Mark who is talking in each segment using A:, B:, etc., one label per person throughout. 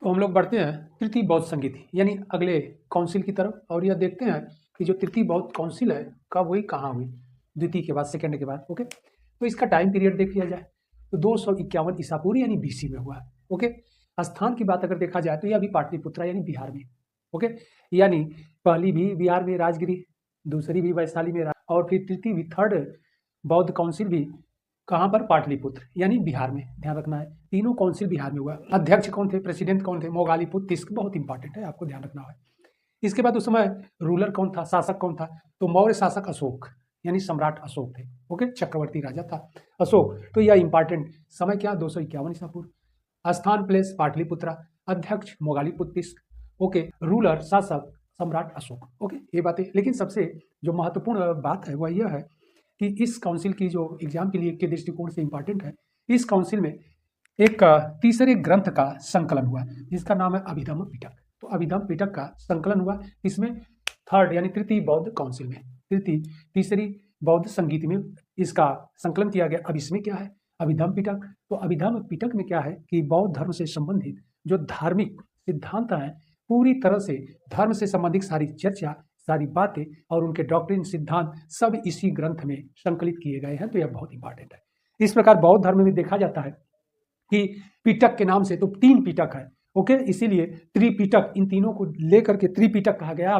A: तो हम लोग बढ़ते हैं तृतीय बौद्ध संगीति यानी अगले काउंसिल की तरफ, और यह देखते हैं कि जो तृतीय बौद्ध काउंसिल है कब हुई, कहाँ हुई, द्वितीय के बाद, सेकंड के बाद। ओके, तो इसका टाइम पीरियड देख लिया जाए तो 251 ईसा पूर्व यानी बीसी में हुआ। ओके, स्थान की बात अगर देखा जाए तो यह भी पाटलिपुत्रा यानी बिहार में। ओके, यानी पहली भी बिहार में राजगिरी, दूसरी भी वैशाली में, और फिर तृतीय भी थर्ड बौद्ध काउंसिल भी कहाँ पर, पाटलिपुत्र यानी बिहार में। ध्यान रखना है तीनों काउंसिल बिहार में हुआ। अध्यक्ष कौन थे, प्रेसिडेंट कौन थे, मोगालीपुत्र तिस्क, बहुत इंपॉर्टेंट है, आपको ध्यान रखना है। इसके बाद उस समय रूलर कौन था, शासक कौन था, तो मौर्य शासक अशोक यानी सम्राट अशोक थे। ओके, चक्रवर्ती राजा था अशोक। तो यह इंपॉर्टेंट समय क्या, 251 ईसा पूर्व। स्थान प्लेस पाटलिपुत्रा, अध्यक्ष मोगालीपुत्र तिस्क। ओके, रूलर शासक सम्राट अशोक। ओके, ये बातें। लेकिन सबसे जो महत्वपूर्ण बात है वह यह है कि इस काउंसिल की जो एग्जाम के लिए के दृष्टिकोण से इंपॉर्टेंट है, इस काउंसिल में एक तीसरे ग्रंथ का संकलन हुआ जिसका नाम है अभिधम्म पिटक। तो अभिधम्म पिटक का संकलन हुआ इसमें, थर्ड यानी तृतीय बौद्ध काउंसिल में, तीसरी बौद्ध संगीत में इसका संकलन किया गया। अब इसमें क्या है, अभिधम्म पिटक। तो अभिधम्म पिटक में क्या है कि बौद्ध धर्म से संबंधित जो धार्मिक सिद्धांत हैं, पूरी तरह से धर्म से संबंधित सारी चर्चा, सारी बातें और उनके डॉक्ट्रिन सिद्धांत सब इसी ग्रंथ में संकलित किए गए हैं। तो यह बहुत इंपॉर्टेंट है। इस प्रकार बौद्ध धर्म में देखा जाता है कि पिटक के नाम से तो 3 पिटक है। ओके, इसीलिए त्रिपिटक, इन तीनों को लेकर के त्रिपिटक कहा गया।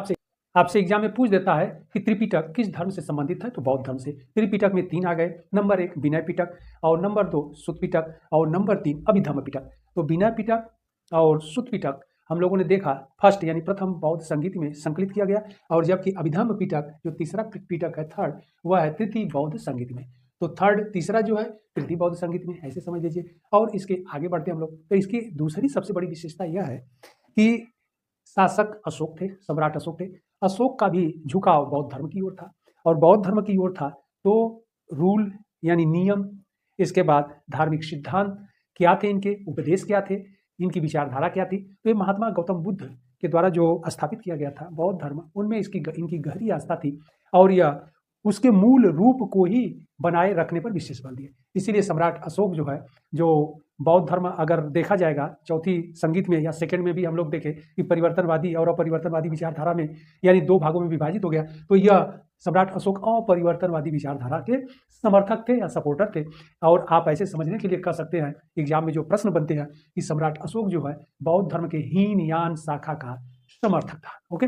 A: आपसे एग्जाम में पूछ देता है कि त्रिपिटक किस धर्म से संबंधित है, तो बौद्ध धर्म से। त्रिपिटक में 3 आ गए, नंबर 1 विनय पिटक, और नंबर 2 सुत्त पिटक, और नंबर 3 अभिधम्म पिटक। तो विनय पिटक और सुत्त पिटक हम लोगों ने देखा फर्स्ट यानी प्रथम बौद्ध संगीत में संकलित किया गया, और जबकि अभिधम्म पिटक जो तीसरा पिटक है थर्ड, वह है तृतीय बौद्ध संगीत में। तो थर्ड तीसरा जो है तृतीय बौद्ध संगीत में, ऐसे समझ लीजिए। और इसके आगे बढ़ते हम लोग, तो इसकी दूसरी सबसे बड़ी विशेषता यह है कि शासक अशोक थे, सम्राट अशोक थे। अशोक का भी झुकाव बौद्ध धर्म की ओर था, और बौद्ध धर्म की ओर था तो रूल यानी नियम, इसके बाद धार्मिक सिद्धांत क्या थे, इनके उपदेश क्या थे, इनकी विचारधारा क्या थी। तो ये महात्मा गौतम बुद्ध के द्वारा जो स्थापित किया गया था बौद्ध धर्म, उनमें इनकी गहरी आस्था थी, और यह उसके मूल रूप को ही बनाए रखने पर विशेष बल दिए। इसीलिए सम्राट अशोक जो है, जो बौद्ध धर्म अगर देखा जाएगा चौथी संगीत में या सेकंड में भी हम लोग देखें कि परिवर्तनवादी और अपरिवर्तनवादी विचारधारा में यानी 2 भागों में विभाजित हो गया, तो यह सम्राट अशोक अपरिवर्तनवादी विचारधारा के समर्थक थे या सपोर्टर थे। और आप ऐसे समझने के लिए कह सकते हैं, एग्जाम में जो प्रश्न बनते हैं कि सम्राट अशोक जो है बौद्ध धर्म के हीन यान शाखा का समर्थक था। ओके।